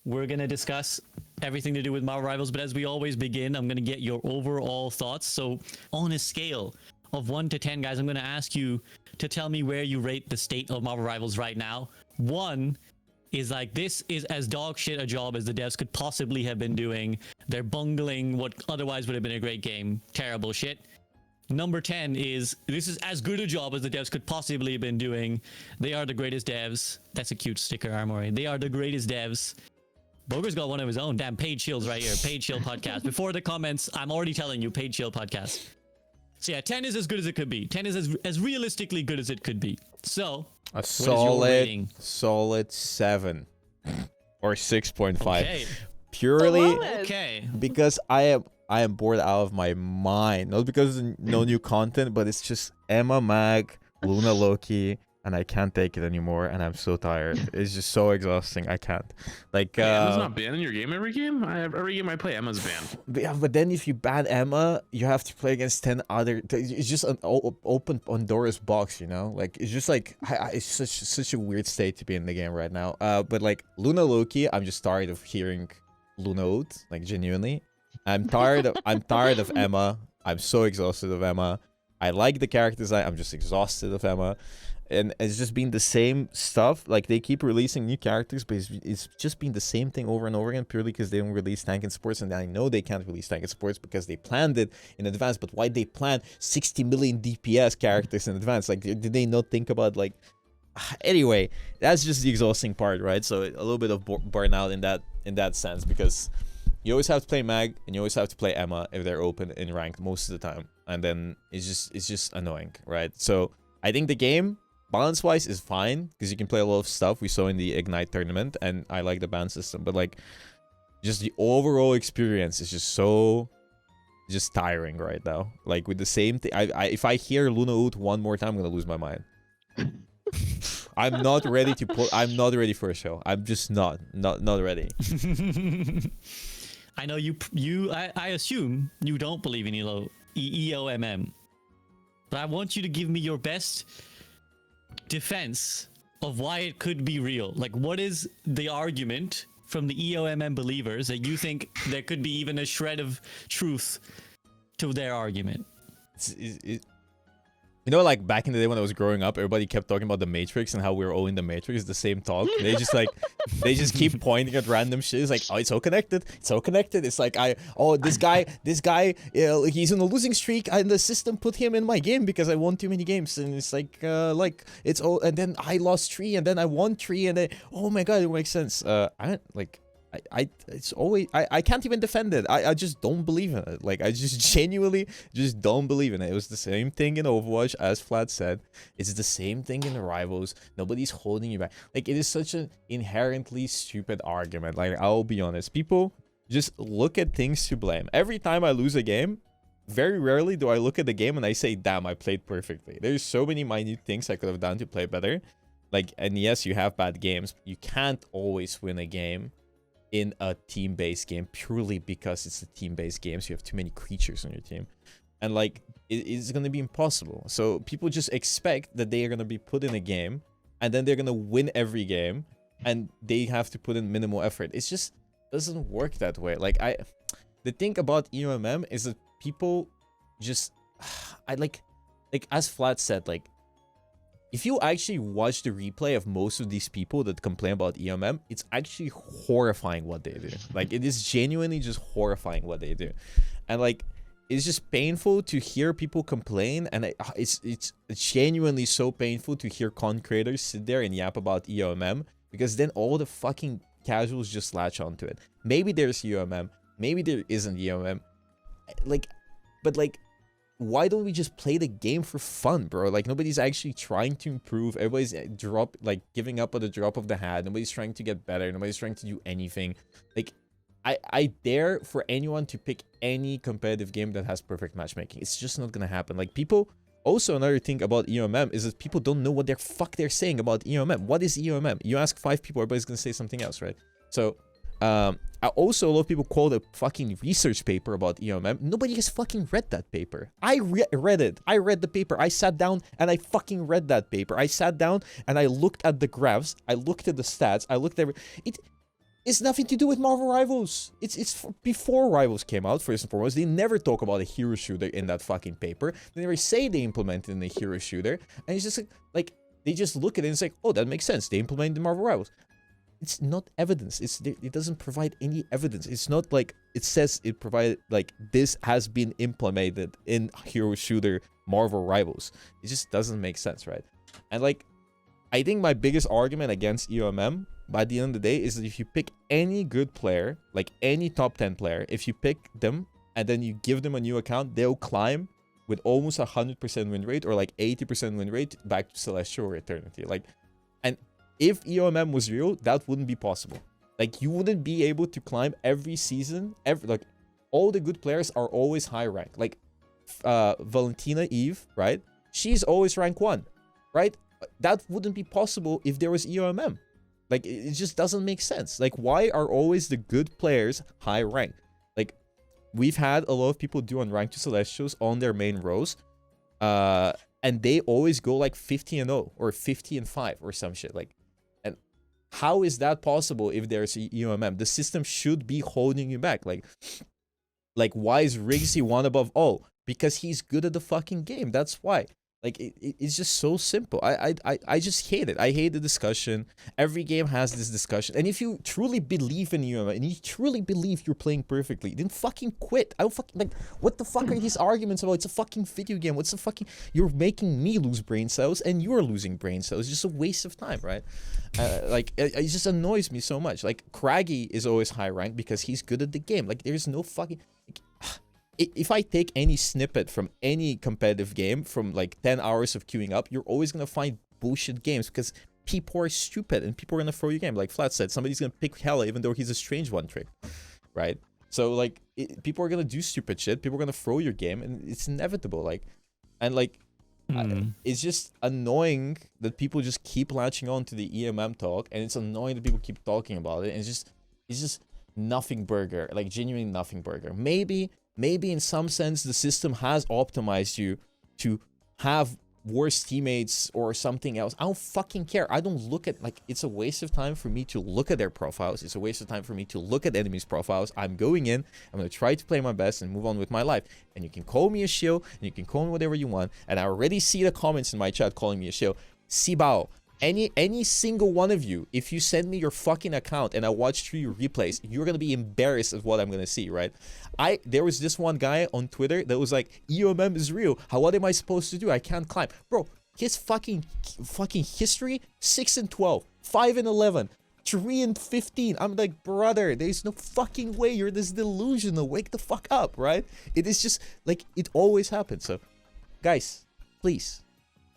we're going to discuss everything to do with Marvel Rivals. But as we always begin, I'm going to get your overall thoughts. So on a scale of 1 to 10, guys, I'm going to ask you to tell me where you rate the state of Marvel Rivals right now. 1 is like, this is as dog shit a job as the devs could possibly have been doing. They're bungling what otherwise would have been a great game. Terrible shit. Number 10 is, this is as good a job as the devs could possibly have been doing. They are the greatest devs. That's a cute sticker, Armory. They are the greatest devs. Bogur's got one of his own. Damn, Paid Shields right here. Paid Shield Podcast. Before the comments, I'm already telling you, Paid Shield Podcast. So yeah, 10 is as good as it could be. 10 is as realistically good as it could be. So, a solid 7 or 6.5. Okay. Purely Okay. because I am bored out of my mind. Not because of no new content, but it's just Emma, Mag, Luna, Loki, and I can't take it anymore. And I'm so tired. It's just so exhausting. I can't. Like, Emma's not banned in your game every game. Every game I play, Emma's banned. But yeah, but then if you ban Emma, you have to play against 10 other. It's just an open Pandora's box, you know. Like, it's just like it's such a weird state to be in the game right now. But like Luna, Loki, I'm just tired of hearing Luna out, like genuinely. I'm tired of Emma. I'm so exhausted of Emma. I like the character design. I'm just exhausted of Emma. And it's just been the same stuff. Like, they keep releasing new characters, but it's just been the same thing over and over again, purely because they don't release Tank and Sports. And I know they can't release Tank and Sports because they planned it in advance. But why they plan 60 million DPS characters in advance? Like, did they not think about, like... Anyway, that's just the exhausting part, right? So a little bit of burnout in that sense, because you always have to play Mag and you always have to play Emma if they're open in ranked most of the time. And then it's just annoying, right? So I think the game... balance-wise is fine, because you can play a lot of stuff we saw in the Ignite tournament, and I like the ban system, but like, just the overall experience is just tiring right now. Like, with the same thing, if I hear Luna Oot one more time, I'm gonna lose my mind. I'm not ready for a show. I'm just not ready. I know I assume you don't believe in EOMM, but I want you to give me your best defense of why it could be real. Like, what is the argument from the EOMM believers that you think there could be even a shred of truth to their argument? You know, like back in the day when I was growing up, everybody kept talking about the Matrix and how we were all in the Matrix. The same talk. They just keep pointing at random shit. It's like, oh, it's so connected. It's so connected. It's like, this guy, he's in a losing streak, and the system put him in my game because I won too many games. And it's like it's all. And then I lost 3, and then I won 3, and then, oh my god, it makes sense. It's always I can't even defend it. I just don't believe in it. Like, I just genuinely just don't believe in it. It was the same thing in Overwatch, as Flat said. It's the same thing in the Rivals. Nobody's holding you back. Like, it is such an inherently stupid argument. Like, I'll be honest. People just look at things to blame. Every time I lose a game, very rarely do I look at the game and I say, damn, I played perfectly. There's so many minute things I could have done to play better. Like, and yes, you have bad games. You can't always win a game in a team-based game purely because it's a team-based game, so you have too many creatures on your team, and like, it's gonna be impossible. So people just expect that they are gonna be put in a game and then they're gonna win every game, and they have to put in minimal effort. It just doesn't work that way. Like, the thing about EOMM is that people just like as Flat said, like, if you actually watch the replay of most of these people that complain about EOMM, it's actually horrifying what they do. Like, it is genuinely just horrifying what they do. And like, it's just painful to hear people complain, and it's genuinely so painful to hear content creators sit there and yap about EOMM, because then all the fucking casuals just latch onto it. Maybe there's EOMM, maybe there isn't EOMM. Like, but like, why don't we just play the game for fun, bro? Like, nobody's actually trying to improve. Everybody's giving up at the drop of the hat. Nobody's trying to get better. Nobody's trying to do anything. Like, I dare for anyone to pick any competitive game that has perfect matchmaking. It's just not gonna happen. Like, people... Also, another thing about EOMM is that people don't know what the fuck they're saying about EOMM. What is EOMM? You ask 5 people, everybody's gonna say something else, right? So... also, a lot of people quote a fucking research paper about EOMM. Nobody has fucking read that paper. I read it. I read the paper. I sat down and I fucking read that paper. I sat down and I looked at the graphs. I looked at the stats. I looked at it. It's nothing to do with Marvel Rivals. It's before Rivals came out, first and foremost. They never talk about a hero shooter in that fucking paper. They never say they implemented in a hero shooter. And it's just like they just look at it and it's like, oh, that makes sense. They implemented the Marvel Rivals. It's not evidence. It doesn't provide any evidence. It's not like it says it provided like this has been implemented in hero shooter Marvel Rivals. It just doesn't make sense, right? And like, I think my biggest argument against EOMM by the end of the day is that if you pick any good player, like any top 10 player, if you pick them and then you give them a new account, they'll climb with almost 100% win rate or like 80% win rate back to Celestial or Eternity. Like, and if EOMM was real, that wouldn't be possible. Like, you wouldn't be able to climb every season. Like, all the good players are always high rank. Like, Valentina Eve, right? She's always rank 1, right? That wouldn't be possible if there was EOMM. Like, it just doesn't make sense. Like, why are always the good players high rank? Like, we've had a lot of people do Unranked to Celestials on their main rows. And they always go like 50-0 or 50-5 or some shit. Like, and how is that possible if there's EOMM? The system should be holding you back. Like why is Rigsy one above all? Because he's good at the fucking game. That's why. Like, it's just so simple. I just hate it. I hate the discussion. Every game has this discussion. And if you truly believe in EOMM and you truly believe you're playing perfectly, then fucking quit. I don't fucking, like, what the fuck are these arguments about? It's a fucking video game. What's the fucking, you're making me lose brain cells and you're losing brain cells. It's just a waste of time, right? Like, it just annoys me so much. Like, Craggy is always high rank because he's good at the game. Like, there's no fucking... Like, if I take any snippet from any competitive game from like 10 hours of queuing up, you're always going to find bullshit games because people are stupid and people are going to throw your game. Like Flat said, somebody's going to pick Hela even though he's a strange one trick, right? So like, people are going to do stupid shit. People are going to throw your game and it's inevitable. Like, and like, it's just annoying that people just keep latching on to the EMM talk, and it's annoying that people keep talking about it. And it's just nothing burger, like genuinely nothing burger. Maybe in some sense the system has optimized you to have worse teammates or something else. I don't fucking care. I don't look at, like, it's a waste of time for me to look at their profiles. It's a waste of time for me to look at enemies' profiles. I'm going in, I'm going to try to play my best and move on with my life. And you can call me a shill, and you can call me whatever you want. And I already see the comments in my chat calling me a shill. Sibao, any single one of you, if you send me your fucking account and I watch through your replays, you're gonna be embarrassed at what I'm gonna see, right? There was this one guy on Twitter that was like, EOMM is real. What am I supposed to do? I can't climb. Bro, his fucking history, 6-12, 5-11, 3-15. I'm like, brother, there's no fucking way. You're this delusional. Wake the fuck up, right? It is just like, it always happens. So, guys, please.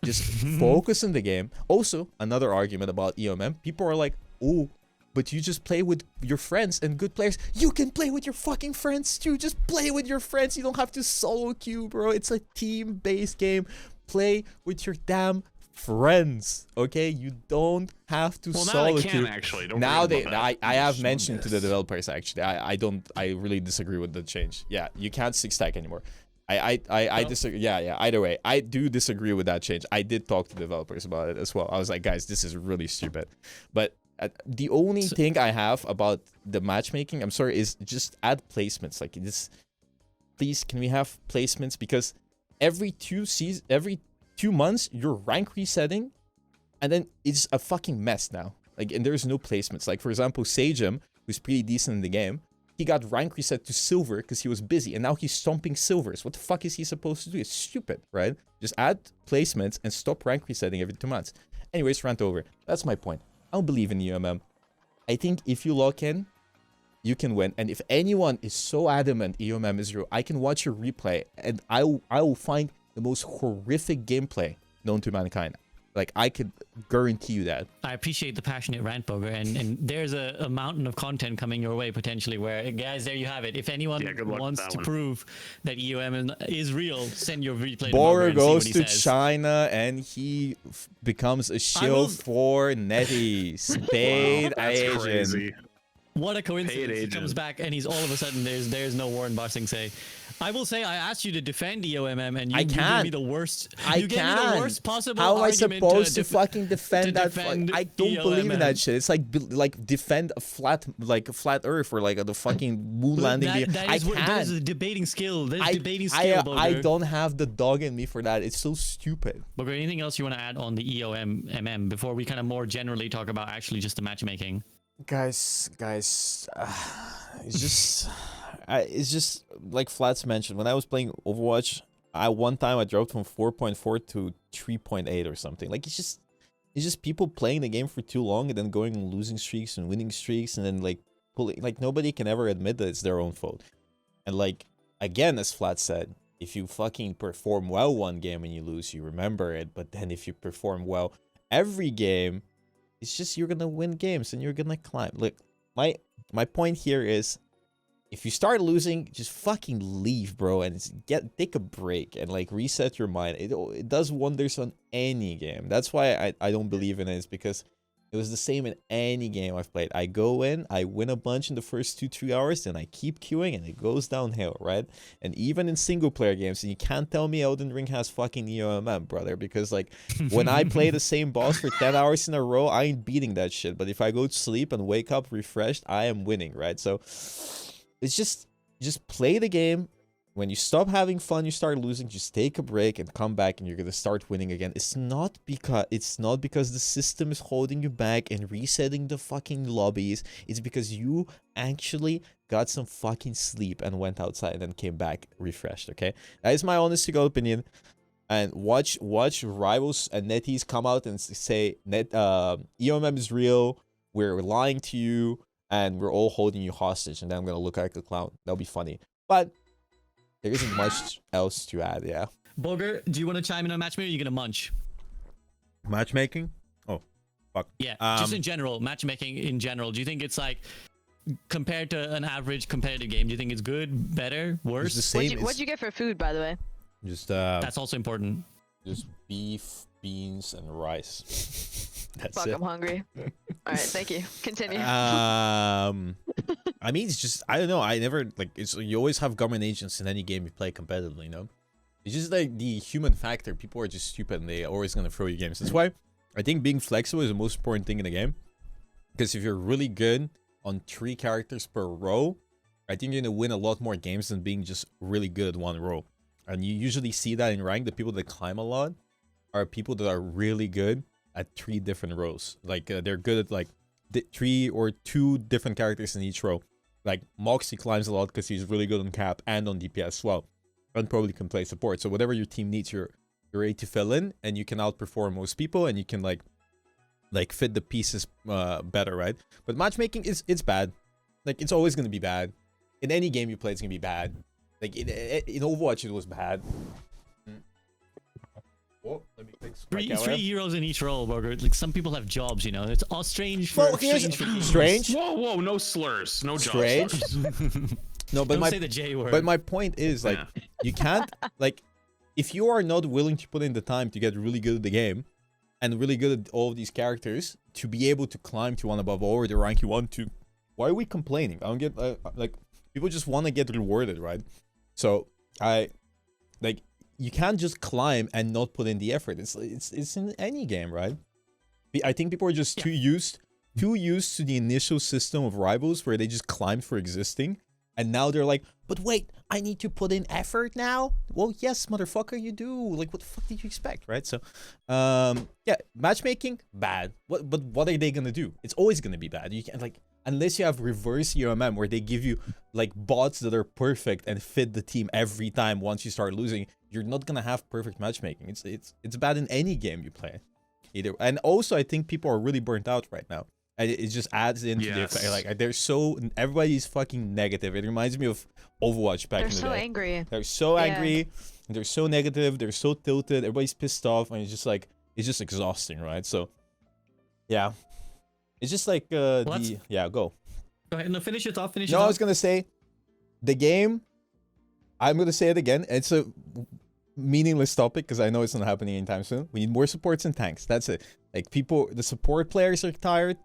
Just focus on the game. Also, another argument about EOMM. People are like, oh, but you just play with your friends and good players. You can play with your fucking friends too. Just play with your friends. You don't have to solo queue, bro. It's a team-based game. Play with your damn friends, okay? You don't have to solo queue. Actually. Now I have mentioned to the developers, actually. I really disagree with the change. Yeah, you can't 6-stack anymore. I disagree. Yeah. Either way, I do disagree with that change. I did talk to developers about it as well. I was like, guys, this is really stupid. But the only thing I have about the matchmaking, I'm sorry, is just add placements. Like this, please, can we have placements? Because every 2 months, you're rank resetting, and then it's a fucking mess now. Like, and there's no placements. Like, for example, Sagem, who's pretty decent in the game, he got rank reset to silver because he was busy, and now he's stomping silvers. What the fuck is he supposed to do? It's stupid, right? Just add placements and stop rank resetting every 2 months. Anyways, rant over. That's my point. I don't believe in EOMM. I think if you lock in, you can win. And if anyone is so adamant EOMM is real, I can watch your replay and I will find the most horrific gameplay known to mankind. Like, I could guarantee you that. I appreciate the passionate rant, Bogur, and there's a mountain of content coming your way potentially where, guys, there you have it. If anyone wants to prove that EOM is real, send your replay to Bogur goes to China and he becomes a shill for netties. Paid Asian. Crazy. What a coincidence. He comes back and he's all of a sudden, there's no Warren Barsing say. I will say I asked you to defend EOMM and I you gave can't. me the worst. I You gave me can't. the worst possible How am I argument supposed to def- fucking defend that? defend I don't believe in that EOMM. shit. It's like defend a flat Earth or like the fucking moon landing. That I is what that can't. is a debating skill. There's I, debating skill, I Bogur. don't have the dog in me for that. It's so stupid. Bogur, anything else you want to add on the EOMM before we kind of more generally talk about actually just the matchmaking? Guys, it's just like Flats mentioned. When I was playing Overwatch, one time I dropped from 4.4 to 3.8 or something. Like it's just people playing the game for too long and then going on losing streaks and winning streaks and then like pulling. Like nobody can ever admit that it's their own fault. And like again, as Flat said, if you fucking perform well one game and you lose, you remember it. But then if you perform well every game, it's just you're gonna win games and you're gonna climb. Look, my point here is, if you start losing, just fucking leave, bro, and take a break and like reset your mind. It does wonders on any game. That's why I don't believe in it. Is because it was the same in any game I've played. I go in, I win a bunch in the first 2-3 hours, then I keep queuing and it goes downhill, right? And even in single player games, and you can't tell me Elden Ring has fucking EOMM, brother, because like when I play the same boss for 10 hours in a row, I ain't beating that shit. But if I go to sleep and wake up refreshed, I am winning, right? So it's just play the game. When you stop having fun, you start losing, just take a break and come back and you're going to start winning again. It's not because the system is holding you back and resetting the fucking lobbies. It's because you actually got some fucking sleep and went outside and came back refreshed, okay? That is my honest to God opinion. And watch Rivals and Netties come out and say EOMM is real, we're lying to you, and we're all holding you hostage, and then I'm going to look like a clown. That'll be funny. But there isn't much else to add, yeah. Bogur, do you want to chime in on matchmaking or are you going to munch? Matchmaking? Oh, fuck. Yeah, just in general, matchmaking in general. Do you think it's like, compared to an average competitive game, do you think it's good, better, worse? It's the same. What'd you get for food, by the way? Just That's also important. just beef, beans, and rice. That's Fuck, it. I'm hungry. All right, thank you. Continue. I mean, it's just, I don't know. I never, like, you always have government agents in any game you play competitively, you know? It's just like the human factor. People are just stupid and they always gonna throw you games. That's why I think being flexible is the most important thing in the game. Because if you're really good on 3 characters per row, I think you're gonna win a lot more games than being just really good at one row. And you usually see that in rank. The people that climb a lot are people that are really good at 3 different rows. Like they're good at like 3 or 2 different characters in each row. Like Moxie climbs a lot because he's really good on cap and on DPS as well, and probably can play support. So whatever your team needs, you're ready to fill in, and you can outperform most people, and you can like fit the pieces better, right? But matchmaking it's bad. Like it's always gonna be bad. In any game you play, it's gonna be bad. Like in Overwatch, it was bad. Well, let me fix my camera. 3 heroes in each role, Bogur. Like some people have jobs, you know. It's all strange for Well, here's strange. Whoa, no slurs, no job Strange. slurs. No, but Don't my say the J word. but my point is like you can't like if you are not willing to put in the time to get really good at the game and really good at all of these characters to be able to climb to one above all or the rank you want to, why are we complaining? I don't get like people just want to get rewarded, right? So you can't just climb and not put in the effort. It's in any game, right? I think people are just too used to the initial system of Rivals where they just climbed for existing, and now they're like, but wait, I need to put in effort now. Well, yes, motherfucker, you do. Like, what the fuck did you expect, right? So, yeah, matchmaking bad. But what are they gonna do? It's always gonna be bad. You can't like. Unless you have reverse EOMM where they give you like bots that are perfect and fit the team every time once you start losing, you're not gonna have perfect matchmaking. It's bad in any game you play. Either. And also I think people are really burnt out right now. And it just adds into the effect. Like everybody's fucking negative. It reminds me of Overwatch back in the day. They're so angry. They're so angry, they're so negative, they're so tilted, everybody's pissed off, and it's just exhausting, right? So yeah. It's just like yeah, go. Go ahead. No, finish your thought. I was gonna say, the game. I'm gonna say it again. It's a meaningless topic because I know it's not happening anytime soon. We need more supports and tanks. That's it. Like the support players are tired.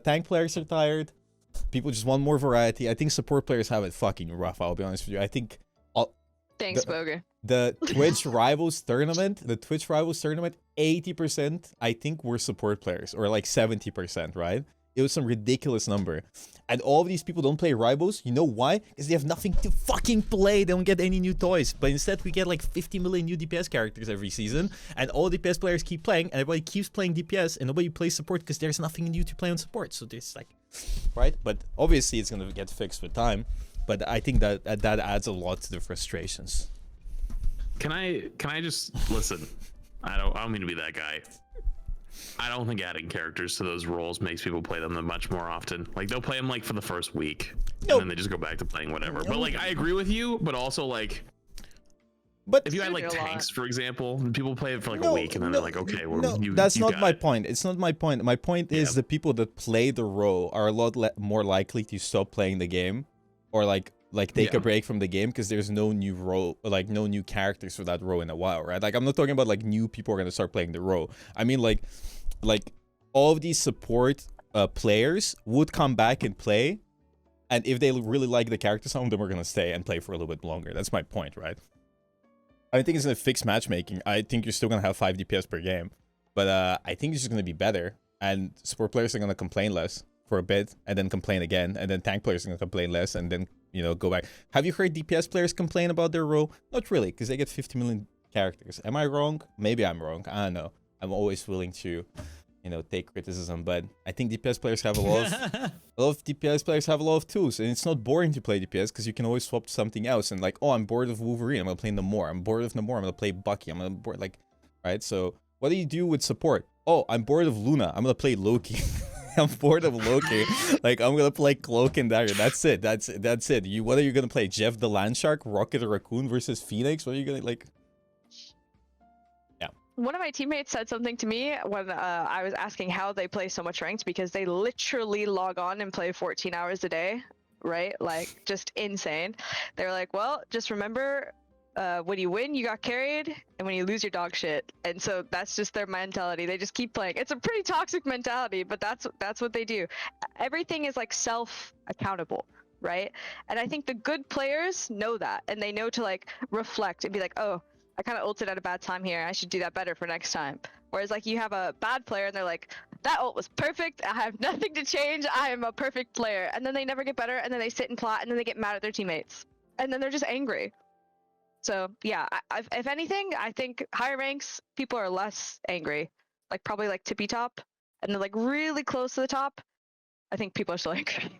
Tank players are tired. People just want more variety. I think support players have it fucking rough. I'll be honest with you. I think Thanks, Boger. The Twitch Rivals tournament, 80% I think were support players, or like 70%, right? It was some ridiculous number. And all of these people don't play Rivals. You know why? Because they have nothing to fucking play. They don't get any new toys. But instead, we get like 50 million new DPS characters every season. And all DPS players keep playing. And everybody keeps playing DPS. And nobody plays support because there's nothing new to play on support. So there's like, right? But obviously, it's going to get fixed with time. But I think that adds a lot to the frustrations. Can I just listen? I don't mean to be that guy. I don't think adding characters to those roles makes people play them much more often. Like they'll play them like for the first week, and then they just go back to playing whatever. But like I agree with you, but also like, if you had like tanks, for example, people play it for like a week, and then they're like, okay, well, that's not my it. point. It's not my point. My point is the people that play the role are a lot more likely to stop playing the game, or like take a break from the game because there's no new role, like no new characters for that role in a while, right? Like I'm not talking about like new people are gonna start playing the role. I mean like all of these support players would come back and play, and if they really like the character, some of them are gonna stay and play for a little bit longer. That's my point, right? I don't think it's gonna fix matchmaking. I think you're still gonna have 5 DPS per game, but I think it's just gonna be better, and support players are gonna complain less for a bit, and then complain again, and then tank players are gonna complain less, and then go back. Have you heard DPS players complain about their role? Not really, because they get 50 million characters. Am I wrong? Maybe I'm wrong. I don't know. I'm always willing to, take criticism, but I think DPS players have a lot of DPS players have a lot of tools, and it's not boring to play DPS because you can always swap to something else. And like, oh, I'm bored of Wolverine, I'm gonna play Namor. I'm bored of Namor, I'm gonna play Bucky. I'm gonna bored right? So what do you do with support? Oh, I'm bored of Luna, I'm gonna play Loki. I'm bored of Loki. Like I'm gonna play Cloak and Dagger. That's it. That's it. What are you gonna play? Jeff the Land Shark, Rocket the Raccoon versus Phoenix? What are you gonna like? Yeah. One of my teammates said something to me when I was asking how they play so much ranked, because they literally log on and play 14 hours a day, right? Like just insane. They're like, well, just remember, when you win, you got carried, and when you lose, your dog shit. And so that's just their mentality. They just keep playing. It's a pretty toxic mentality, but that's what they do. Everything is like self-accountable, right? And I think the good players know that, and they know to like reflect and be like, oh, I kind of ulted at a bad time here. I should do that better for next time. Whereas like you have a bad player and they're like, that ult was perfect. I have nothing to change. I am a perfect player. And then they never get better, and then they sit and plot, and then they get mad at their teammates, and then they're just angry. So yeah, if anything, I think higher ranks, people are less angry. Like probably like tippy top, and then like really close to the top, I think people are still angry.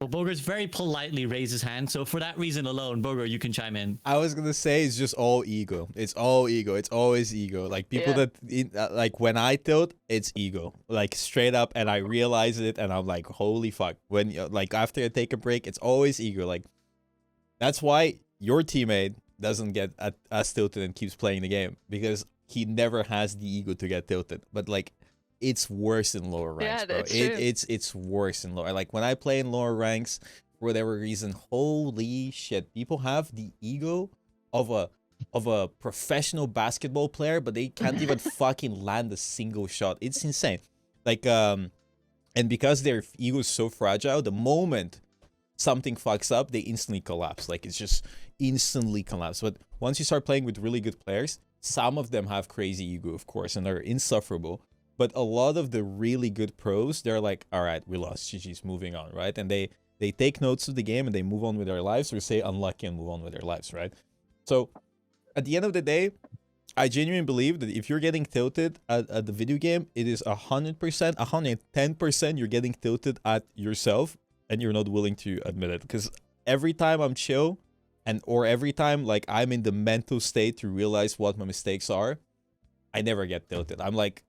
Well, Boger's very politely raised his hand, so for that reason alone, Boger, you can chime in. I was gonna say it's just all ego. It's all ego. It's always ego. Like people that like when I tilt, it's ego. Like straight up, and I realize it, and I'm like, holy fuck. When like after I take a break, it's always ego. Like that's why your teammate doesn't get as tilted and keeps playing the game, because he never has the ego to get tilted. But like, it's worse in lower ranks, bro. It's worse in lower. Like when I play in lower ranks, for whatever reason, holy shit, people have the ego of a professional basketball player, but they can't even fucking land a single shot. It's insane. Like and because their ego is so fragile, the moment something fucks up, they instantly collapse. Like it's just instantly collapse. But once you start playing with really good players, some of them have crazy ego, of course, and they're insufferable. But a lot of the really good pros, they're like, all right, we lost, GG's, moving on, right? And they take notes of the game and they move on with their lives, or say unlucky and move on with their lives, right? So at the end of the day, I genuinely believe that if you're getting tilted at the video game, it is 100%, 110% you're getting tilted at yourself, and you're not willing to admit it. Because every time I'm chill, or every time like I'm in the mental state to realize what my mistakes are, I never get tilted. I'm like,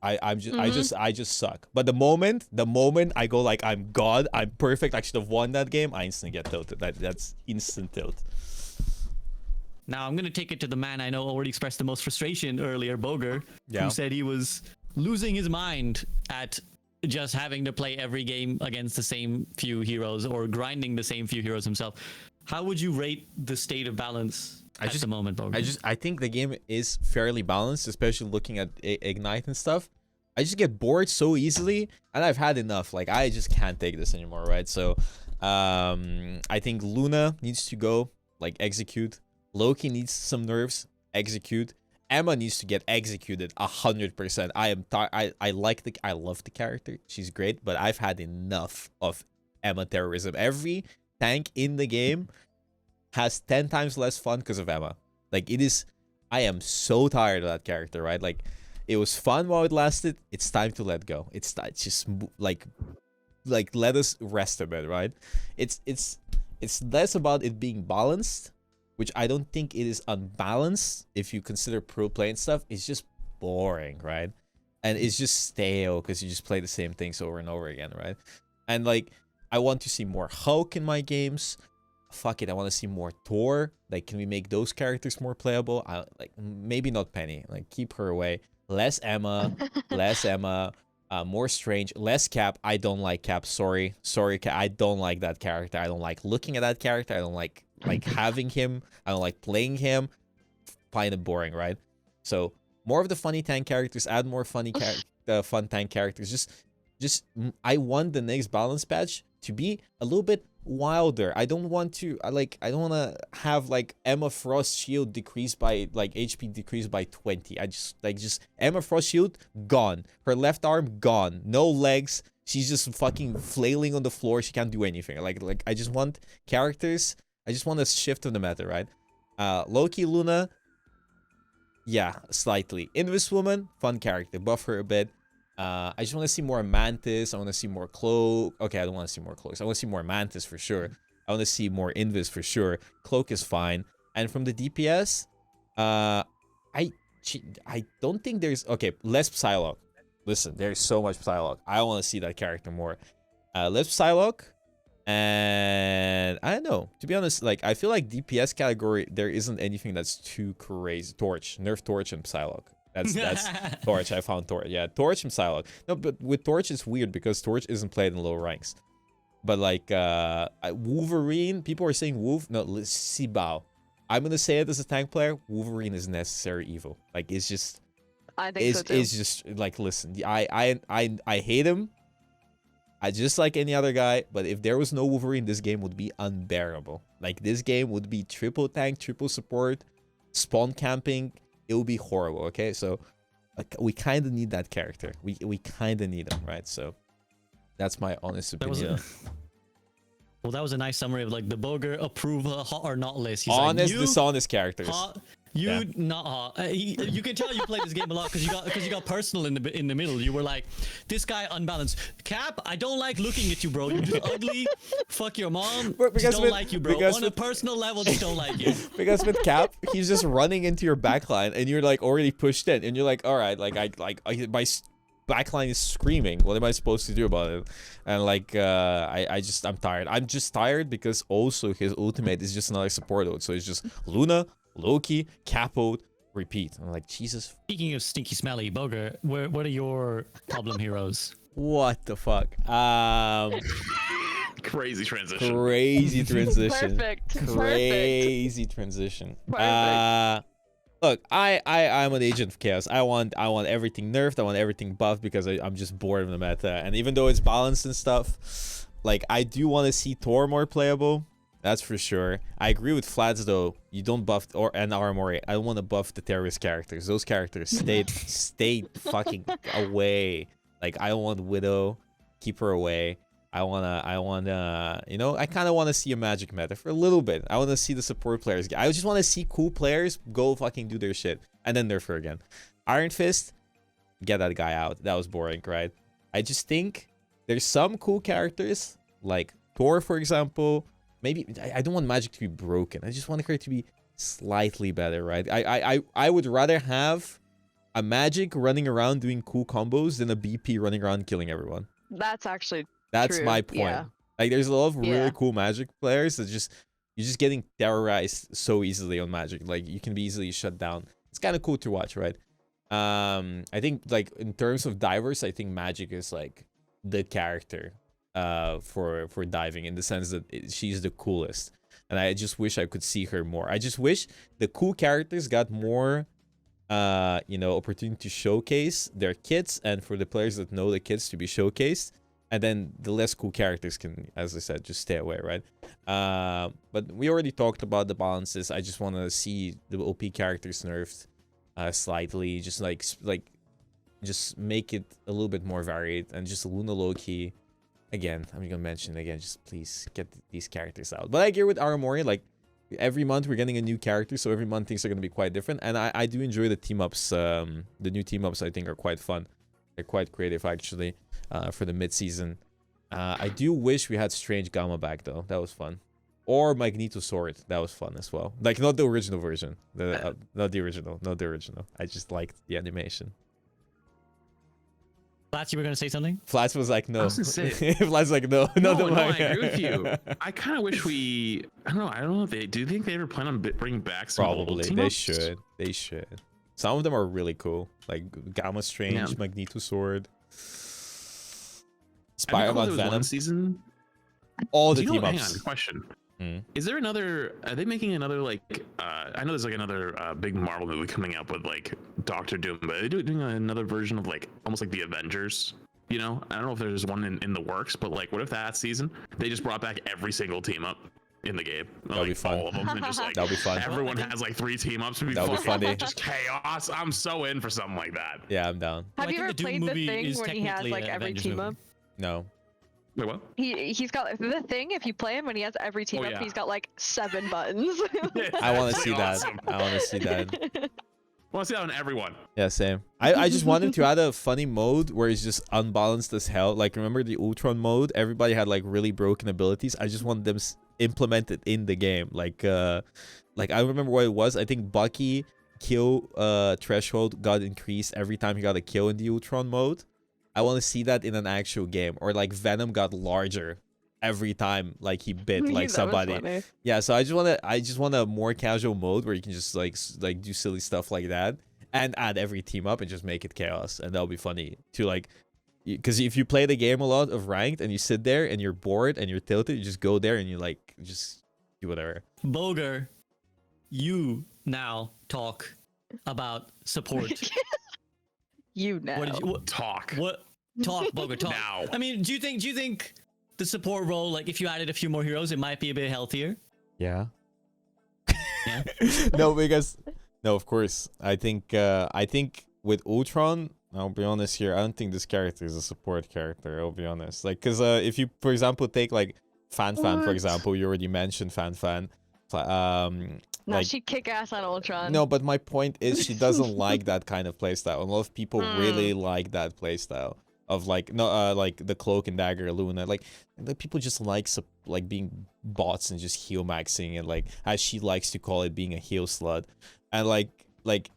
I just suck. But the moment I go like, I'm God, I'm perfect, I should have won that game, I instantly get tilted. That's instant tilt. Now I'm gonna take it to the man I know already expressed the most frustration earlier, Boger, who said he was losing his mind at just having to play every game against the same few heroes, or grinding the same few heroes himself. How would you rate the state of balance at the moment, Boger? I think the game is fairly balanced, especially looking at Ignite and stuff. I just get bored so easily, and I've had enough. Like I just can't take this anymore, right? So I think Luna needs to go. like execute. Loki needs some nerfs, execute. Emma needs to get executed 100%. I love the character. She's great, but I've had enough of Emma terrorism. Every tank in the game has 10 times less fun because of Emma. Like, it is, I am so tired of that character, right? Like, it was fun while it lasted. It's time to let go. It's just like let us rest a bit, right? It's less about it being balanced, which I don't think it is unbalanced if you consider pro play and stuff. It's just boring, right? And it's just stale because you just play the same things over and over again, right? And like, I want to see more Hulk in my games. Fuck it, I want to see more Thor. Like, can we make those characters more playable? Like, maybe not Penny. Like, keep her away. Less Emma. Less Emma. More Strange. Less Cap. I don't like Cap. Sorry, Cap. I don't like that character. I don't like looking at that character. I don't like having him. I don't like playing him. Find it boring, right? So more of the funny tank characters. Add more funny fun tank characters. I want the next balance patch to be a little bit wilder. I don't want to have like Emma Frost shield decreased by like HP decreased by 20. I just Emma Frost shield gone. Her left arm gone. No legs. She's just fucking flailing on the floor. She can't do anything. Like I just want characters. I just want a shift of the meta, right? Loki, Luna. Yeah, slightly. Invis Woman, fun character. Buff her a bit. I just want to see more Mantis. I want to see more Cloak. Okay, I don't want to see more Cloaks. I want to see more Mantis for sure. I want to see more Invis for sure. Cloak is fine. And from the DPS, I don't think there's... Okay, less Psylocke. Listen, there's so much Psylocke. I want to see that character more. Less Psylocke. And I don't know. To be honest, like, I feel like DPS category, there isn't anything that's too crazy. Torch. Nerf Torch and Psylocke. That's Torch. I found Torch. Yeah, Torch and Psylocke. No, but with Torch it's weird because Torch isn't played in low ranks. But like Wolverine, people are saying No, Sibao. I'm gonna say it as a tank player. Wolverine is necessary evil. Like, it's just. I think so too. It's just like, listen. I hate him. I just like any other guy. But if there was no Wolverine, this game would be unbearable. Like, this game would be triple tank, triple support, spawn camping. It would be horrible, okay? So, like, we kind of need that character. We kind of need him, right? So, that's my honest opinion. Well, that was a nice summary of, like, the bogur approve hot or not list. He's honest, like, dishonest characters. Hot, not hot. You can tell you played this game a lot because you got personal in the middle. You were like, this guy unbalanced. Cap, I don't like looking at you, bro. You're just ugly. Fuck your mom. Just don't like you, bro. On a personal level, just don't like you. Because with Cap, he's just running into your backline, and you're like already pushed in, and you're like, all right, like my backline is screaming. What am I supposed to do about it? And like, I'm tired. I'm just tired because also his ultimate is just another support ult. So it's just Luna, Loki, Capo, repeat. I'm like, Jesus. Speaking of stinky, smelly, bogur, what are your problem heroes? What the fuck? Crazy transition. Crazy transition. Perfect. Crazy transition. Perfect. Look, I'm an agent of chaos. I want everything nerfed. I want everything buffed because I'm just bored of the meta. And even though it's balanced and stuff, like, I do want to see Thor more playable. That's for sure. I agree with Flats though. You don't buff and Armory. I don't want to buff the terrorist characters. Those characters stayed fucking away. Like, I don't want Widow. Keep her away. I wanna, you know, I kind of want to see a magic meta for a little bit. I want to see the support players. I just want to see cool players go fucking do their shit and then nerf her again. Iron Fist, get that guy out. That was boring, right? I just think there's some cool characters like Thor, for example. Maybe I don't want magic to be broken. I just want her to be slightly better, right? I would rather have a magic running around doing cool combos than a BP running around killing everyone. That's actually That's true. my point. Yeah. Like, there's a lot of really Yeah. cool magic players that you're just getting terrorized so easily on magic. Like, you can be easily shut down. It's kind of cool to watch, right? I think, like, in terms of divers, I think magic is like the character for diving, in the sense that she's the coolest. And I just wish I could see her more. I just wish the cool characters got more you know, opportunity to showcase their kits, and for the players that know the kits to be showcased. and then the less cool characters can, as I said, just stay away, right? But we already talked about the balances. I just want to see the OP characters nerfed slightly, just just make it a little bit more varied, and just Luna Loki. Again, I'm gonna mention it again, just please get these characters out. But I agree with Aramori, like every month we're getting a new character, so every month things are gonna be quite different. And I do enjoy the team ups. The new team ups I think are quite fun. They're quite creative actually for the mid season. I do wish we had Strange Gamma back though. That was fun. Or Magneto Sword. That was fun as well. Like not the original version. Not the original. I just liked the animation. Flats, you were gonna say something? Flats was like, no. I was gonna say- Flats was like, no. No, the I manga. agree with you. I kind of wish we. I don't know if they do. You think they ever plan on bringing back some old Probably. team They ups? should. They should. Some of them are really cool. Like Gamma Strange, Yeah. Magneto Sword. I'd be Spider-Man cool if there was Venom. one season. All Do the you team know, hang ups. on, question. Hmm. Is there another? Are they making another like? I know there's like another big Marvel movie coming up with like Doctor Doom, but are they doing another version of like almost like the Avengers? You know, I don't know if there's one in the works, but like, what if that season they just brought back every single team up in the game? That'd be fun. All of them, and just like That'll be fun. everyone has like 3 team ups. It'd be That'll be fun. funny. Just chaos. I'm so in for something like that. Yeah, I'm down. Well, Have I you think ever the Doom played the movie thing is when he has technically like an every Avengers team movie. up? No. Wait, what? He's got the thing. If you play him when he has every team Oh, up, yeah. he's got like 7 buttons. I want to That's see awesome. that. I want to see that. I want to see that on everyone. Yeah, same. I just want him to add a funny mode where he's just unbalanced as hell. Like, remember the Ultron mode? Everybody had like really broken abilities. I just want them implemented in the game. Like I remember what it was. I think Bucky kill threshold got increased every time he got a kill in the Ultron mode. I want to see that in an actual game. Or like Venom got larger every time like he bit like That was somebody. funny. Yeah, so I just want a more casual mode where you can just like do silly stuff like that and add every team up and just make it chaos, and that'll be funny to like, because if you play the game a lot of ranked and you sit there and you're bored and you're tilted, you just go there and you like just do whatever. Bogur, you now talk about support. You know. What did you Talk. what talk, Bogur, talk. Now. I mean, do you think the support role, like if you added a few more heroes, it might be a bit healthier? Yeah. Yeah. No, because no, of course. I think with Ultron, I'll be honest here, I don't think this character is a support character, I'll be honest. Like, because if you, for example, take like Fan, for What? example, you already mentioned Fan. No, Like, she'd kick ass on Ultron. no, but my point is she doesn't like that kind of playstyle. A lot of people really like that playstyle of like like the Cloak and Dagger Luna. Like the people just like being bots and just heal maxing, and like as she likes to call it, being a heal slut. And like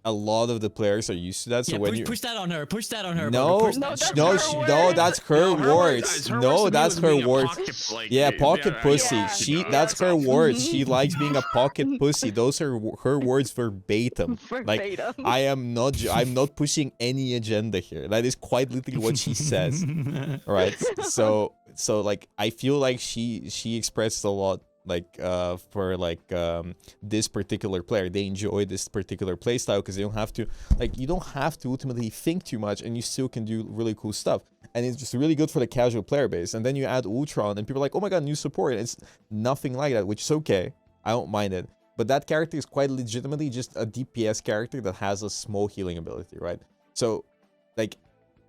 a lot of the players are used to that. So Yeah, when you push that on her. Push that on her. no, Bogur, push No, that. that's no, her no, words. that's her No, her words. her No, words to me that's was her being a words. pocket, like, Yeah, pocket pussy. yeah. She No, that's her awesome. words. She likes being a pocket pussy. Those are her words verbatim. Like Verbatim. I'm not pushing any agenda here. That is quite literally what she says. Right? So like I feel like she expressed a lot like for like this particular player. They enjoy this particular playstyle because they don't have to, like, you don't have to ultimately think too much and you still can do really cool stuff. And it's just really good for the casual player base. And then you add Ultron and people are like, oh my god, new support. It's nothing like that, which is okay. I don't mind it. But that character is quite legitimately just a DPS character that has a small healing ability, right? So like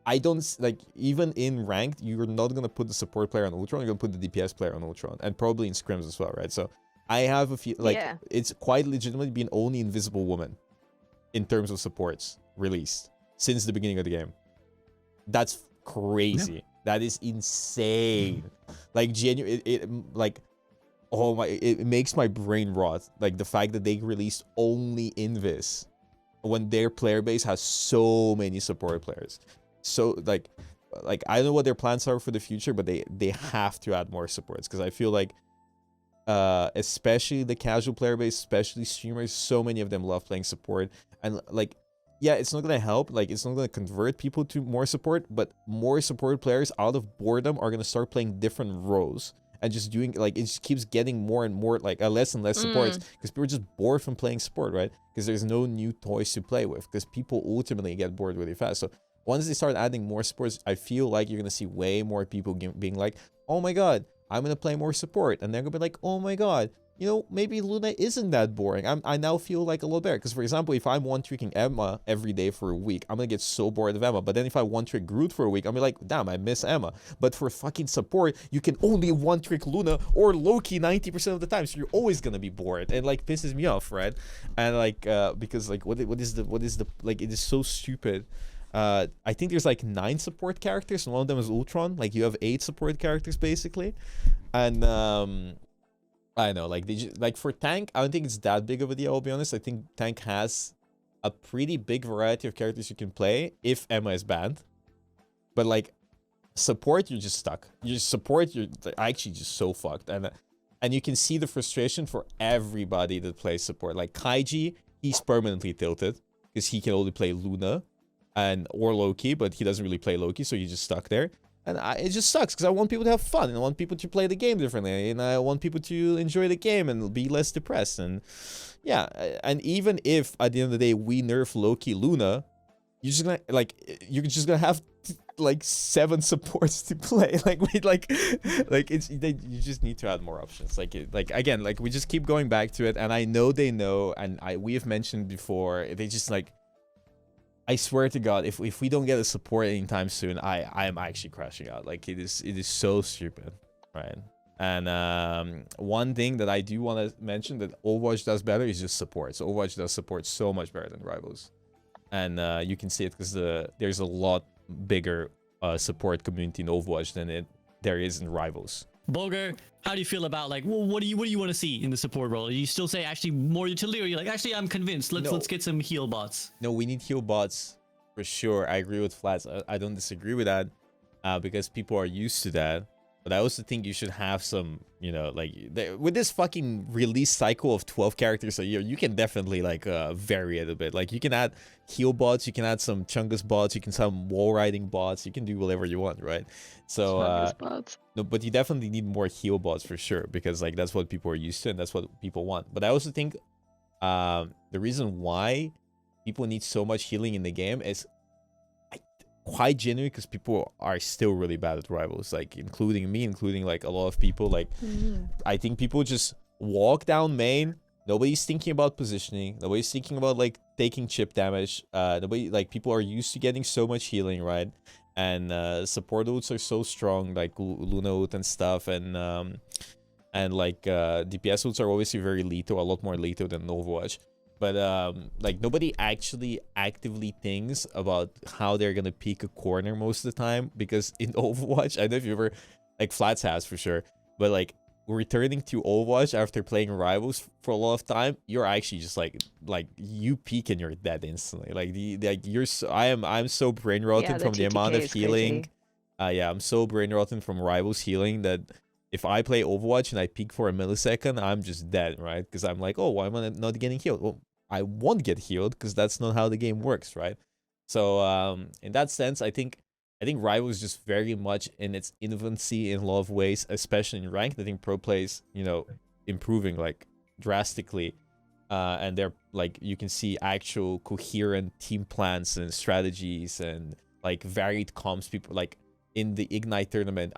I don't, like, even in ranked, you're not going to put the support player on Ultron, you're going to put the DPS player on Ultron, and probably in scrims as well, right? So I have a few, like, Yeah. it's quite legitimately been only Invisible Woman in terms of supports released since the beginning of the game. That's crazy. That is insane. Like, like, oh my, it makes my brain rot. Like, the fact that they released only Invis when their player base has so many support players. So like I don't know what their plans are for the future, but they have to add more supports, because I feel like especially the casual player base, especially streamers, so many of them love playing support. And like, yeah, it's not gonna help, like it's not gonna convert people to more support, but more support players out of boredom are gonna start playing different roles and just doing, like, it just keeps getting more and more like less and less supports, because people are just bored from playing support, right? Because there's no new toys to play with, because people ultimately get bored really fast. So once they start adding more supports, I feel like you're gonna see way more people being like, oh my god, I'm gonna play more support, and they're gonna be like, oh my god, you know, maybe Luna isn't that boring. I now feel like a little better. Because, for example, if I'm one-tricking Emma every day for a week, I'm going to get so bored of Emma. But then if I one-trick Groot for a week, I'm going to be like, damn, I miss Emma. But for fucking support, you can only one-trick Luna or Loki 90% of the time. So you're always going to be bored. And, like, pisses me off, right? And, like, because, like, what is the, like, it is so stupid. I think there's, like, 9 support characters, and one of them is Ultron. Like, you have 8 support characters, basically. And, I know, like, like for tank, I don't think it's that big of a deal, I'll be honest. I think tank has a pretty big variety of characters you can play if Emma is banned. But, like, support, you're just stuck. You support, you're actually just so fucked. And you can see the frustration for everybody that plays support. Like, Kaiji, he's permanently tilted because he can only play Luna or Loki, but he doesn't really play Loki, so he's just stuck there. And it just sucks because I want people to have fun, and I want people to play the game differently, and I want people to enjoy the game and be less depressed. And yeah, and even if at the end of the day we nerf Loki Luna, you're just gonna have like 7 supports to play. Like you just need to add more options. Like again, like we just keep going back to it, and I know they know, and we have mentioned before, they just like. I swear to God, if we don't get a support anytime soon, I am actually crashing out. Like it is so stupid, right? And one thing that I do want to mention that Overwatch does better is just support. So Overwatch does support so much better than Rivals, and you can see it because there's a lot bigger support community in Overwatch than there is in Rivals. Bogur, how do you feel about, like, well, what do you want to see in the support role? You still say actually more utility, or you're like, actually I'm convinced, let's get some heal bots? No, we need heal bots for sure. I agree with Flats. I don't disagree with that because people are used to that. But I also think you should have some, you know, like with this fucking release cycle of 12 characters a year, you can definitely like vary it a bit. Like you can add heal bots, you can add some Chungus bots, you can some wall riding bots, you can do whatever you want, right? So no, but you definitely need more heal bots for sure, because like that's what people are used to and that's what people want. But I also think the reason why people need so much healing in the game is quite genuine because people are still really bad at Rivals, like including me, including like a lot of people. Like I think people just walk down main, nobody's thinking about positioning, nobody's thinking about like taking chip damage, nobody, like people are used to getting so much healing, right? And support ults are so strong, like Luna ult and stuff, and like DPS ults are obviously very lethal, a lot more lethal than Overwatch. But like nobody actually actively thinks about how they're gonna peek a corner most of the time, because in Overwatch, I don't know if you ever, like Flats has for sure, but like returning to Overwatch after playing Rivals for a lot of time, you're actually just like you peek and you're dead instantly. I'm so brain rotten from the amount of healing. Yeah, I'm so brain rotten from Rivals healing that if I play Overwatch and I peek for a millisecond, I'm just dead, right? Because I'm like, oh, why am I not getting healed? Well, I won't get healed because that's not how the game works, right? So in that sense, I think Rivals is just very much in its infancy in a lot of ways, especially in ranked. I think pro plays, you know, improving like drastically, and they're like, you can see actual coherent team plans and strategies and like varied comps. People like in the Ignite tournament,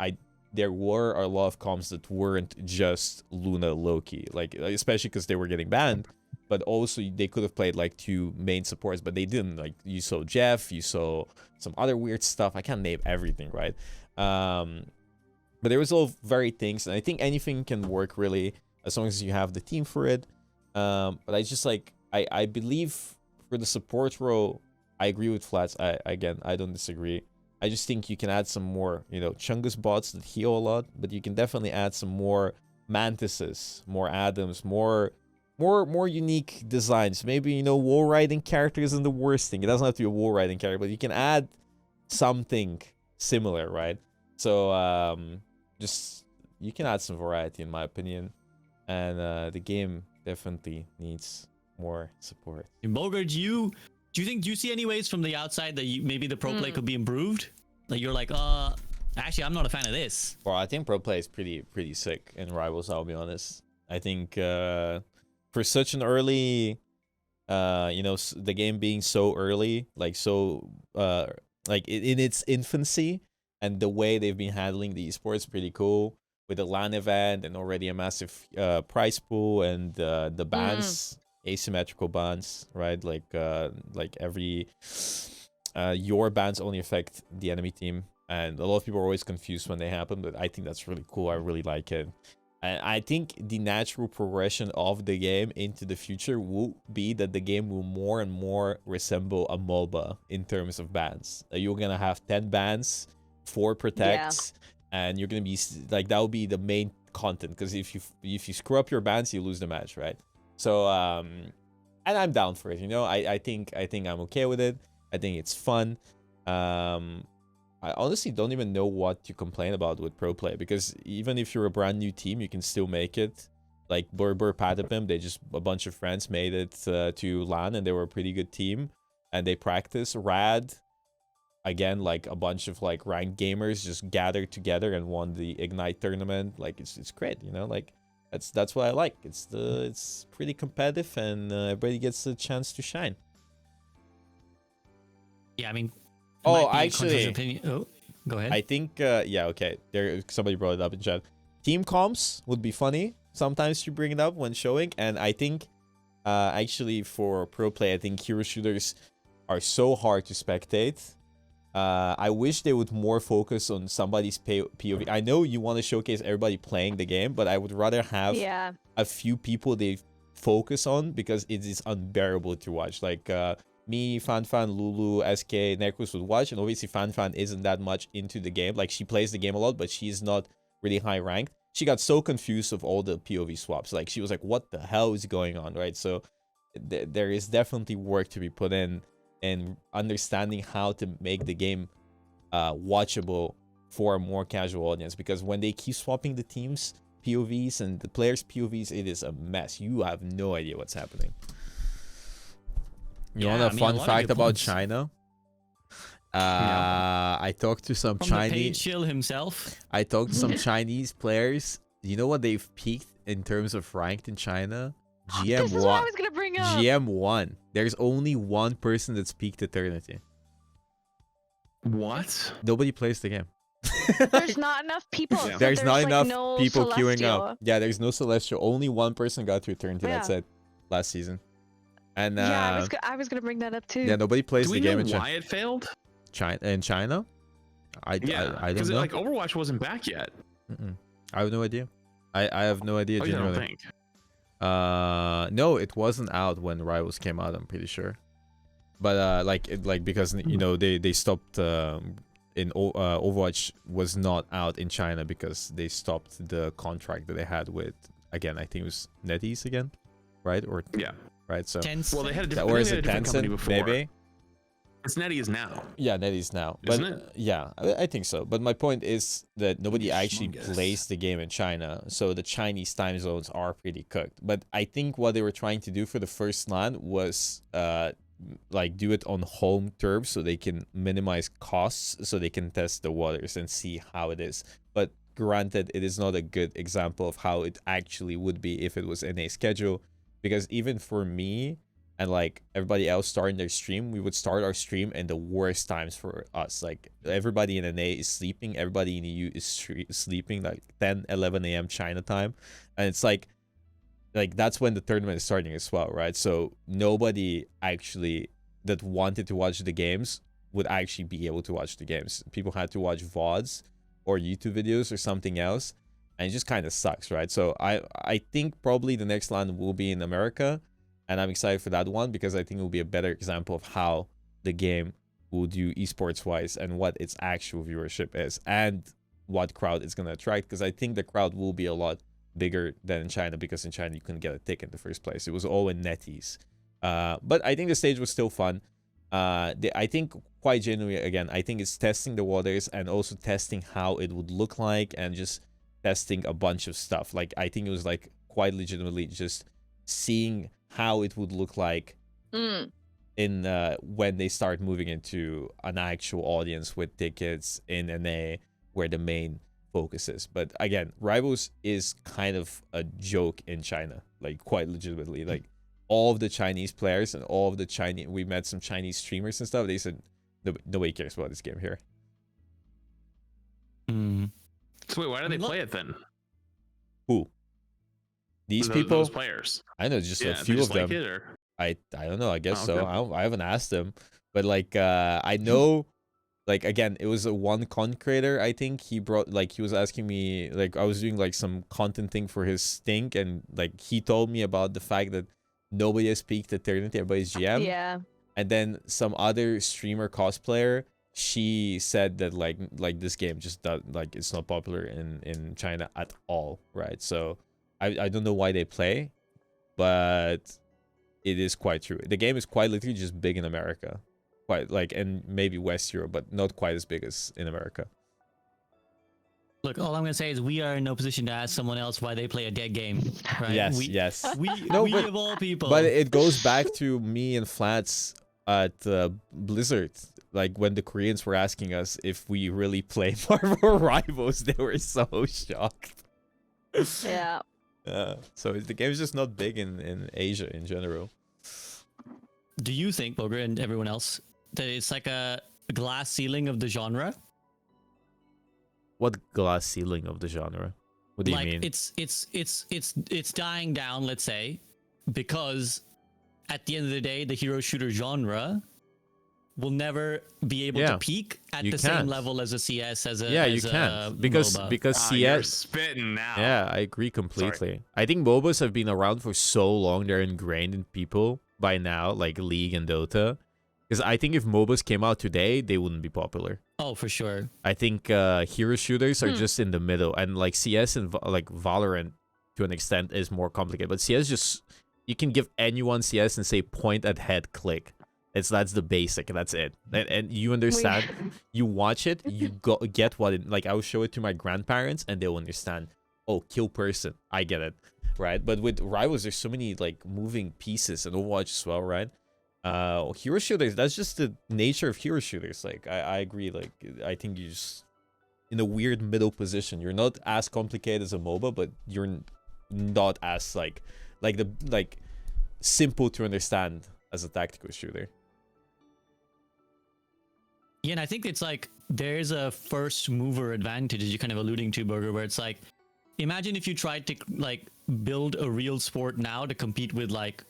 there were a lot of comps that weren't just Luna Loki, like especially because they were getting banned, but also they could have played like 2 main supports, but they didn't. Like you saw Jeff, you saw some other weird stuff. I can't name everything, right? But there was all varied things, and I think anything can work really as long as you have the team for it. But I just like I believe for the support role, I agree with Flats. I don't disagree. I just think you can add some more, you know, Chungus bots that heal a lot, but you can definitely add some more Mantises, more Adams, more unique designs. Maybe, you know, wall riding character isn't the worst thing. It doesn't have to be a wall riding character, but you can add something similar, right? So just you can add some variety, in my opinion, and the game definitely needs more support. In Bogur, do you see any ways from the outside that maybe the pro play could be improved? Like you're like, actually, I'm not a fan of this. Well, I think pro play is pretty sick in Rivals, I'll be honest. I think for such an early, you know, the game being so early, like so like in its infancy, and the way they've been handling the esports pretty cool with the LAN event and already a massive prize pool and the bans, asymmetrical bans, right? Like every your bans only affect the enemy team, and a lot of people are always confused when they happen, but I think that's really cool. I really like it. And I think the natural progression of the game into the future will be that the game will more and more resemble a MOBA in terms of bans. You're gonna have 10 bans, 4 protects, and you're gonna be like, that will be the main content, because if you screw up your bans, you lose the match, right? So and I'm down for it, you know. I think I'm okay with it. I think it's fun. I honestly don't even know what to complain about with pro play, because even if you're a brand new team, you can still make it. Like Burbur Patapim, they just, a bunch of friends made it to LAN, and they were a pretty good team, and they practice. Rad, again, like a bunch of like ranked gamers just gathered together and won the Ignite tournament. Like it's great, you know. Like that's what I like. It's pretty competitive, and everybody gets a chance to shine. Yeah, I mean. Oh, might be a actually, controversial opinion. Oh, go ahead. I think, yeah, okay. There, somebody brought it up in chat. Team comps would be funny. Sometimes you bring it up when showing, and I think, actually, for pro play, I think hero shooters are so hard to spectate. I wish they would more focus on somebody's POV. I know you want to showcase everybody playing the game, but I would rather have a few people they focus on, because it is unbearable to watch. Like, me, Fanfan, Lulu, SK, Necrus would watch, and obviously Fanfan isn't that much into the game. Like, she plays the game a lot, but she's not really high ranked. She got so confused of all the POV swaps. Like, she was like, what the hell is going on, right? So there is definitely work to be put in understanding how to make the game watchable for a more casual audience, because when they keep swapping the teams POVs and the players POVs, it is a mess. You have no idea what's happening. You want a fun fact about China? I talked to some Chinese. Chill himself. I talked to some Chinese players. You know what they've peaked in terms of ranked in China? GM1. This is what I was gonna bring up. GM1. There's only one person that's peaked eternity. What? Nobody plays the game. There's not enough people. Yeah. There's not like enough no people queuing Celestial. up. Yeah, there's no Celestial. Only one person got to eternity. That's it. Last season. And yeah, I was gonna bring that up too. yeah, nobody plays Do the we game know in China. why it failed? In China? I don't know. Like Overwatch wasn't back yet. I have no idea. I have no idea. Oh, you don't Genuinely. think? No, it wasn't out when Rivals came out. I'm pretty sure. But because you know they stopped. Overwatch was not out in China because they stopped the contract that they had with, again, I think it was NetEase again, right? Or Yeah. right. So Well, they had a different, or is they it had a different company Tencent? before. Maybe. It's NetEase now. Yeah, NetEase now. Isn't But it? yeah, I think so. But my point is that nobody actually Humongous. plays the game in China, so the Chinese time zones are pretty cooked. But I think what they were trying to do for the first LAN was like do it on home turf so they can minimize costs, so they can test the waters and see how it is. But granted, it is not a good example of how it actually would be if it was in a schedule, because even for me and like everybody else starting their stream, we would start our stream in the worst times for us. Like everybody in NA is sleeping, everybody in EU is sleeping, like 10 11 a.m. China time, and it's like that's when the tournament is starting as well, right? So nobody actually that wanted to watch the games would actually be able to watch the games. People had to watch VODs or YouTube videos or something else, and it just kind of sucks, right? So I think probably the next LAN will be in America, and I'm excited for that one because I think it will be a better example of how the game will do esports wise and what its actual viewership is and what crowd it's going to attract, because I think the crowd will be a lot bigger than in China, because in China you couldn't get a ticket in the first place. It was all in NetEase. But I think the stage was still fun. I think quite genuinely, again, I think it's testing the waters and also testing how it would look like and just testing a bunch of stuff. Like I think it was like quite legitimately just seeing how it would look like in when they start moving into an actual audience with tickets in NA where the main focus is. But again, Rivals is kind of a joke in China, like quite legitimately. Like all of the Chinese players and all of the Chinese, we met some Chinese streamers and stuff, they said Nobody cares about this game here. Mm. So wait, why do they look- play it then? Who? These Those- people? those players. I know just Yeah, a they few just of them. like it, or I don't know. I guess Oh, so. okay. I haven't asked them, but like I know, like again, it was a one content creator. I think he brought like he was asking me like I was doing like some content thing for his stink, and like he told me about the fact that nobody has peaked Eternity, everybody's GM, Yeah. and then some other streamer cosplayer. She said that like this game just does like it's not popular in China at all, right? So I don't know why they play, but it is quite true. The game is quite literally just big in America, quite like, and maybe West Europe, but not quite as big as in America. Look, all I'm gonna say is we are in no position to ask someone else why they play a dead game, right? Yes, we, yes. We, No, we but- of all people. But it goes back to me and Flats at Blizzard, like when the Koreans were asking us if we really play Marvel Rivals, they were so shocked. Yeah. So the game's just not big in Asia in general. Do you think, Bogur and everyone else, that it's like a glass ceiling of the genre? What glass ceiling of the genre? What do Like you mean? it's dying down, let's say, because at the end of the day, the hero shooter genre will never be able Yeah, to peak at you the same can't. level as a CS, as a Yeah, you as a can't because MOBA. because You're CS. spitting now. Yeah, I agree completely. I think MOBAs have been around for so long; they're ingrained in people by now, like League and Dota. Because I think if MOBAs came out today, they wouldn't be popular. Oh, for sure. I think hero shooters are just in the middle, and like CS and like Valorant to an extent is more complicated. But CS just you can give anyone CS and say point at head click. That's the basic, and that's it. And you understand. You watch it, you get what it like. I will show it to my grandparents, and they'll understand. Oh, kill person, I get it, right? But with Rivals, there's so many like moving pieces, and Overwatch as well, right? Hero shooters, that's just the nature of hero shooters. Like I agree. Like I think you're just in a weird middle position. You're not as complicated as a MOBA, but you're not as like simple to understand as a tactical shooter. Yeah, and I think it's like there's a first mover advantage, as you're kind of alluding to, Burger, where it's like, imagine if you tried to like build a real sport now to compete with like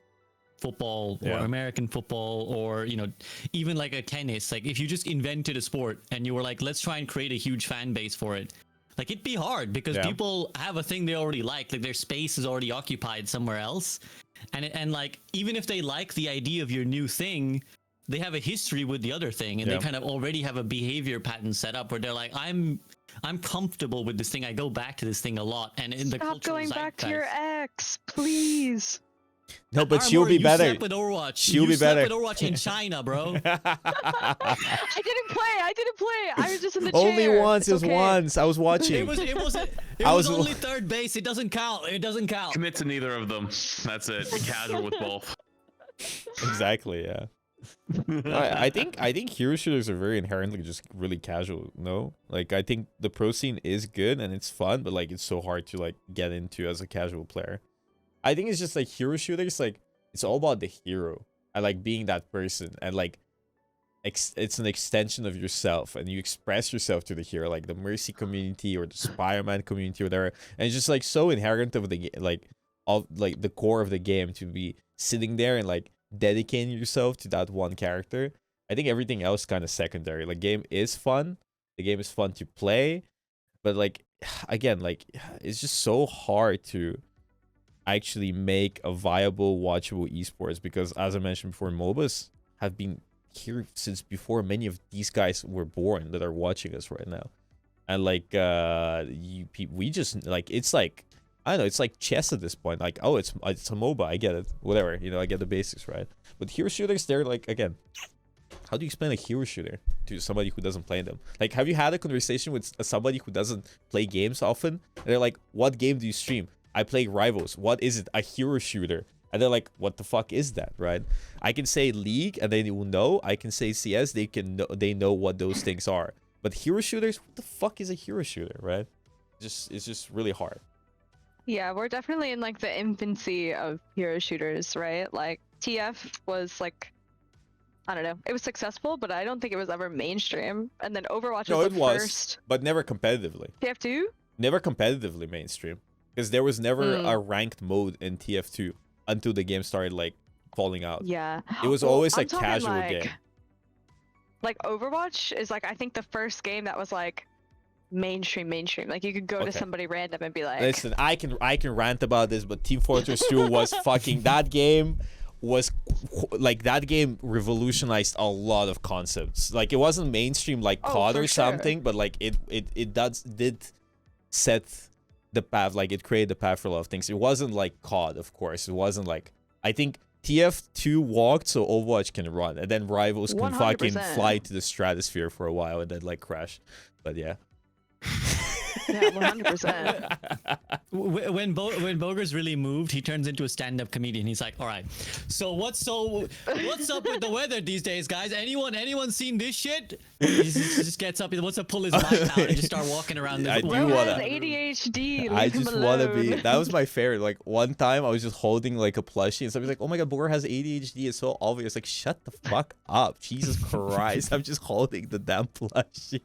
football or Yeah. American football, or even like a tennis. Like if you just invented a sport and you were like, let's try and create a huge fan base for it. Like it'd be hard because Yeah. people have a thing they already like their space is already occupied somewhere else, and like even if they like the idea of your new thing, they have a history with the other thing, and Yeah. they kind of already have a behavior pattern set up where they're like, I'm comfortable with this thing. I go back to this thing a lot, and in the Stop cultural going back to your zeitgeist- ex, please. No, but Armor, she'll be you better. slept with Overwatch. She'll you be slept better. with Overwatch in China, bro. I didn't play. I was just in the Only chair. once. It's It was okay. once. I was watching. It was I was- only third base. It doesn't count. It doesn't count. Commit to neither of them. That's it. Be casual with both. Exactly. Yeah. No, I think hero shooters are very inherently just really casual. No, like I think the pro scene is good and it's fun, but like it's so hard to like get into as a casual player. I think it's just like hero shooters, like it's all about the hero and like being that person, and like it's an extension of yourself, and you express yourself to the hero, like the Mercy community or the Spider-Man community or whatever, and it's just like so inherent of the like of like the core of the game to be sitting there and like dedicating yourself to that one character. I think everything else kind of secondary. Like game is fun, the game is fun to play, but like again, like it's just so hard to actually make a viable watchable esports, because as I mentioned before, MOBAs have been here since before many of these guys were born that are watching us right now. And like we just like, it's like, I don't know, it's like chess at this point. Like, oh, it's a MOBA, I get it, whatever, I get the basics, right? But hero shooters, they're like, again, how do you explain a hero shooter to somebody who doesn't play them? Like, have you had a conversation with somebody who doesn't play games often, and they're like, what game do you stream? I play Rivals. What is it? A hero shooter. And they're like, what the fuck is that, right? I can say League and they will know. I can say CS, they know what those things are. But hero shooters, what the fuck is a hero shooter, right? It's just really hard. Yeah, we're definitely in like the infancy of hero shooters, right? Like TF was like I don't know. It was successful, but I don't think it was ever mainstream. And then Overwatch No, was it the was, first but never competitively. TF2. Never competitively mainstream, because there was never a ranked mode in TF2 until the game started like falling out. Yeah. It was Well, always I'm a talking, casual like, game. Like Overwatch is like I think the first game that was like mainstream. Like you could go to Okay. somebody random and be like, Listen, I can rant about this, but Team Fortress 2 was fucking, that game was like, that game revolutionized a lot of concepts. Like, it wasn't mainstream like Oh, COD for or sure. something, but like it did set the path. Like, it created the path for a lot of things. It wasn't like COD, of course. It wasn't like, I think TF2 walked so Overwatch can run, and then Rivals can fucking 100%. fly to the stratosphere for a while and then like crash. But yeah. yeah, 100%. When Boger's really moved, he turns into a stand-up comedian. He's like, "All right, so what's up with the weather these days, guys? Anyone seen this shit?" He just gets up. He wants to pull his mic out and just start walking around. I The do Bro wanna- has ADHD. I Leave him just want to alone. be. That was my favorite. Like, one time I was just holding like a plushie, and somebody's like, "Oh my god, Bogur has ADHD. It's so obvious." Like, shut the fuck up, Jesus Christ! I'm just holding the damn plushie.